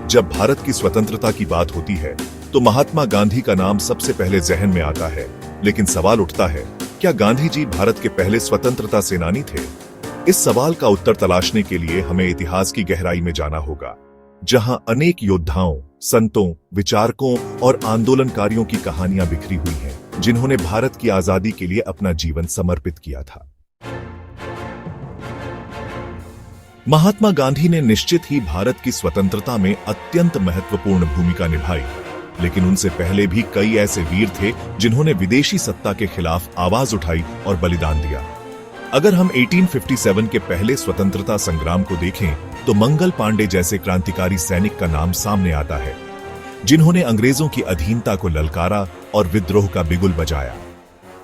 जब भारत की स्वतंत्रता की बात होती है तो महात्मा गांधी का नाम सबसे पहले जहन में आता है। लेकिन सवाल उठता है, क्या गांधी जी भारत के पहले स्वतंत्रता सेनानी थे? इस सवाल का उत्तर तलाशने के लिए हमें इतिहास की गहराई में जाना होगा, जहां अनेक योद्धाओं, संतों, विचारकों और आंदोलनकारियों की कहानियां बिखरी हुई हैं, जिन्होंने भारत की आजादी के लिए अपना जीवन समर्पित किया था। महात्मा गांधी ने निश्चित ही भारत की स्वतंत्रता में अत्यंत महत्वपूर्ण भूमिका निभाई, लेकिन उनसे पहले भी कई ऐसे वीर थे जिन्होंने विदेशी सत्ता के खिलाफ आवाज उठाई और बलिदान दिया। अगर हम 1857 के पहले स्वतंत्रता संग्राम को देखें तो मंगल पांडे जैसे क्रांतिकारी सैनिक का नाम सामने आता है, जिन्होंने अंग्रेजों की अधीनता को ललकारा और विद्रोह का बिगुल बजाया।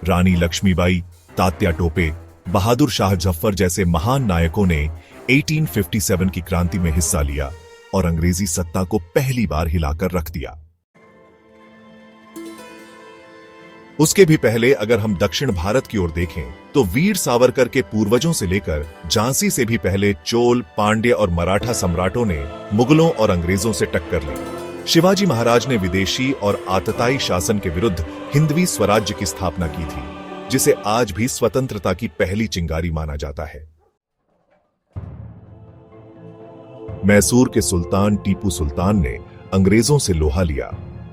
रानी लक्ष्मीबाई, तात्या टोपे, बहादुर शाह जफर जैसे महान नायकों ने 1857 की क्रांति में हिस्सा लिया और अंग्रेजी सत्ता को पहली बार हिलाकर रख दिया। उसके भी पहले अगर हम दक्षिण भारत की ओर देखें तो वीर सावरकर के पूर्वजों से लेकर झांसी से भी पहले चोल, पांड्य और मराठा सम्राटों ने मुगलों और अंग्रेजों से टक्कर ली। शिवाजी महाराज ने विदेशी और आतताई शासन के विरुद्ध हिंदवी स्वराज्य की स्थापना की थी, जिसे आज भी स्वतंत्रता की पहली चिंगारी माना जाता है। मैसूर के सुल्तान टीपू सुल्तान ने अंग्रेजों से लोहा लिया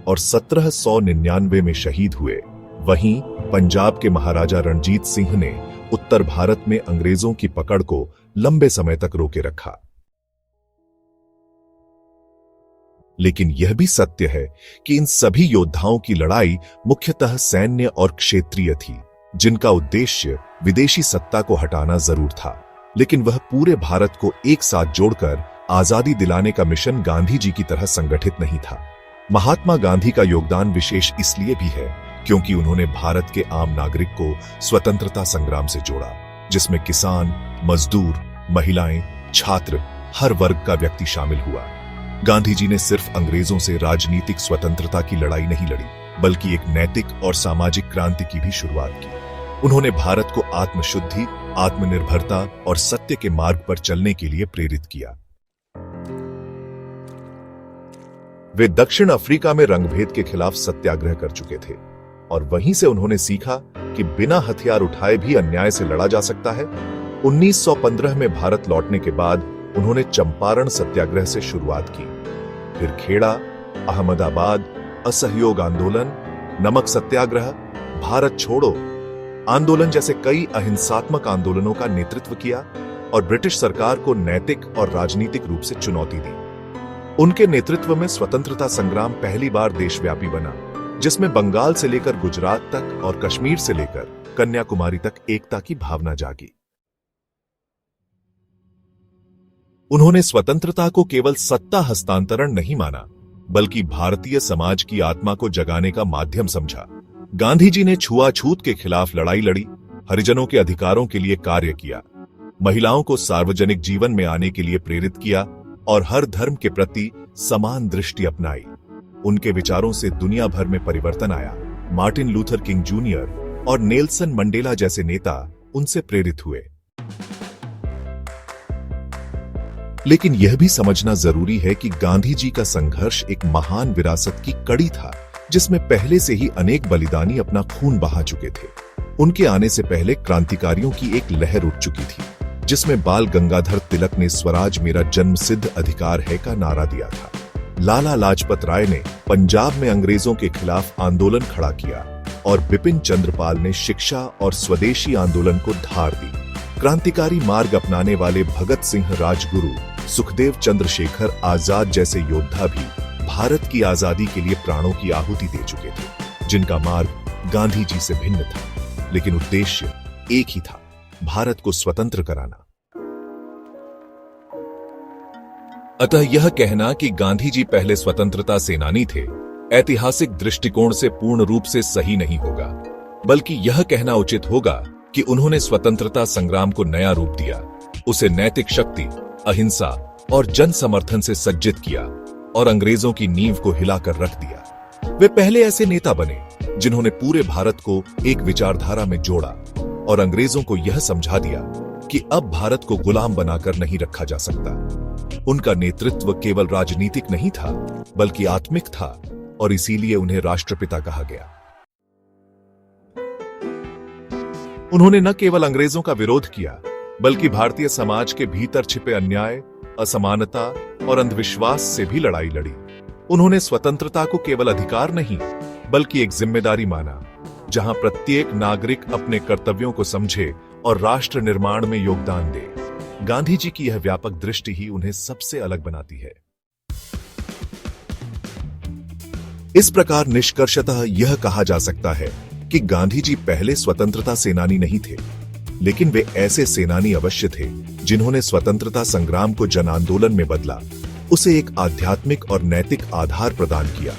और 1799 में शहीद हुए। वहीं पंजाब के महाराजा रणजीत सिंह ने उत्तर भारत में अंग्रेजों की पकड़ को लंबे समय तक रोके रखा। लेकिन यह भी सत्य है कि इन सभी योद्धाओं की लड़ाई मुख्यतः सैन्य और क्षेत्रीय थी, जिनका उद्देश्य विदेशी सत्ता को हटाना जरूर था, लेकिन वह पूरे भारत को एक साथ जोड़कर आजादी दिलाने का मिशन गांधी जी की तरह संगठित नहीं था। महात्मा गांधी का योगदान विशेष इसलिए भी है क्योंकि उन्होंने भारत के आम नागरिक को स्वतंत्रता संग्राम से जोड़ा, जिसमें किसान, मजदूर, महिलाएं, छात्र, हर वर्ग का व्यक्ति शामिल हुआ। गांधी जी ने सिर्फ अंग्रेजों से राजनीतिक स्वतंत्रता की लड़ाई नहीं लड़ी, बल्कि एक नैतिक और सामाजिक क्रांति की भी शुरुआत की। उन्होंने भारत को आत्मशुद्धि, आत्मनिर्भरता और सत्य के मार्ग पर चलने के लिए प्रेरित किया। वे दक्षिण अफ्रीका में रंगभेद के खिलाफ सत्याग्रह कर चुके थे और वहीं से उन्होंने सीखा कि बिना हथियार उठाए भी अन्याय से लड़ा जा सकता है। 1915 में भारत लौटने के बाद उन्होंने चंपारण सत्याग्रह से शुरुआत की, फिर खेड़ा, अहमदाबाद, असहयोग आंदोलन, नमक सत्याग्रह, भारत छोड़ो आंदोलन जैसे कई अहिंसात्मक आंदोलनों का नेतृत्व किया और ब्रिटिश सरकार को नैतिक और राजनीतिक रूप से चुनौती दी। उनके नेतृत्व में स्वतंत्रता संग्राम पहली बार देशव्यापी बना, जिसमें बंगाल से लेकर गुजरात तक और कश्मीर से लेकर कन्याकुमारी तक एकता की भावना जागी। उन्होंने स्वतंत्रता को केवल सत्ता हस्तांतरण नहीं माना, बल्कि भारतीय समाज की आत्मा को जगाने का माध्यम समझा। गांधी जी ने छुआछूत के खिलाफ लड़ाई लड़ी, हरिजनों के अधिकारों के लिए कार्य किया, महिलाओं को सार्वजनिक जीवन में आने के लिए प्रेरित किया और हर धर्म के प्रति समान दृष्टि अपनाई। उनके विचारों से दुनिया भर में परिवर्तन आया। मार्टिन लूथर किंग जूनियर और नेल्सन मंडेला जैसे नेता उनसे प्रेरित हुए। लेकिन यह भी समझना जरूरी है कि गांधी जी का संघर्ष एक महान विरासत की कड़ी था, जिसमें पहले से ही अनेक बलिदानी अपना खून बहा चुके थे। उनके आने से पहले क्रांतिकारियों की एक लहर उठ चुकी थी, जिसमें बाल गंगाधर तिलक ने स्वराज मेरा जन्मसिद्ध अधिकार है का नारा दिया था। लाला लाजपत राय ने पंजाब में अंग्रेजों के खिलाफ आंदोलन खड़ा किया और बिपिन चंद्रपाल ने शिक्षा और स्वदेशी आंदोलन को धार दी। क्रांतिकारी मार्ग अपनाने वाले भगत सिंह, राजगुरु, सुखदेव चंद्रशेखर आजाद जैसे योद्धा भी भारत की आजादी के लिए प्राणों की आहुति दे चुके थे, जिनका मार्ग गांधी जी से भिन्न था, लेकिन उद्देश्य एक ही था, भारत को स्वतंत्र कराना। अतः यह कहना कि गांधी जी पहले स्वतंत्रता सेनानी थे, ऐतिहासिक दृष्टिकोण से पूर्ण रूप से सही नहीं होगा, बल्कि यह कहना उचित होगा कि उन्होंने स्वतंत्रता संग्राम को नया रूप दिया, उसे नैतिक शक्ति, अहिंसा और जन समर्थन से सज्जित किया और अंग्रेजों की नींव को हिलाकर रख दिया। वे पहले ऐसे नेता बने जिन्होंने पूरे भारत को एक विचारधारा में जोड़ा और अंग्रेजों को यह समझा दिया कि अब भारत को गुलाम बनाकर नहीं रखा जा सकता। उनका नेतृत्व केवल राजनीतिक नहीं था, बल्कि आत्मिक था, और इसीलिए उन्हें राष्ट्रपिता कहा गया। उन्होंने न केवल अंग्रेजों का विरोध किया, बल्कि भारतीय समाज के भीतर छिपे अन्याय, असमानता और अंधविश्वास से भी लड़ाई लड़ी। उन्होंने स्वतंत्रता को केवल अधिकार नहीं, बल्कि एक जिम्मेदारी माना, जहां प्रत्येक नागरिक अपने कर्तव्यों को समझे और राष्ट्र निर्माण में योगदान दे। गांधी जी की यह व्यापक दृष्टि ही उन्हें सबसे अलग बनाती है। इस प्रकार निष्कर्षतः यह कहा जा सकता है कि गांधी जी पहले स्वतंत्रता सेनानी नहीं थे, लेकिन वे ऐसे सेनानी अवश्य थे जिन्होंने स्वतंत्रता संग्राम को जन आंदोलन में बदला, उसे एक आध्यात्मिक और नैतिक आधार प्रदान किया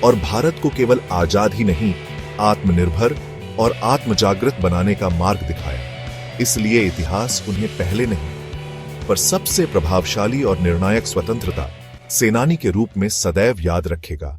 और भारत को केवल आजाद ही नहीं, आत्मनिर्भर और आत्मजागृत बनाने का मार्ग दिखाया। इसलिए इतिहास उन्हें पहले नहीं, पर सबसे प्रभावशाली और निर्णायक स्वतंत्रता सेनानी के रूप में सदैव याद रखेगा।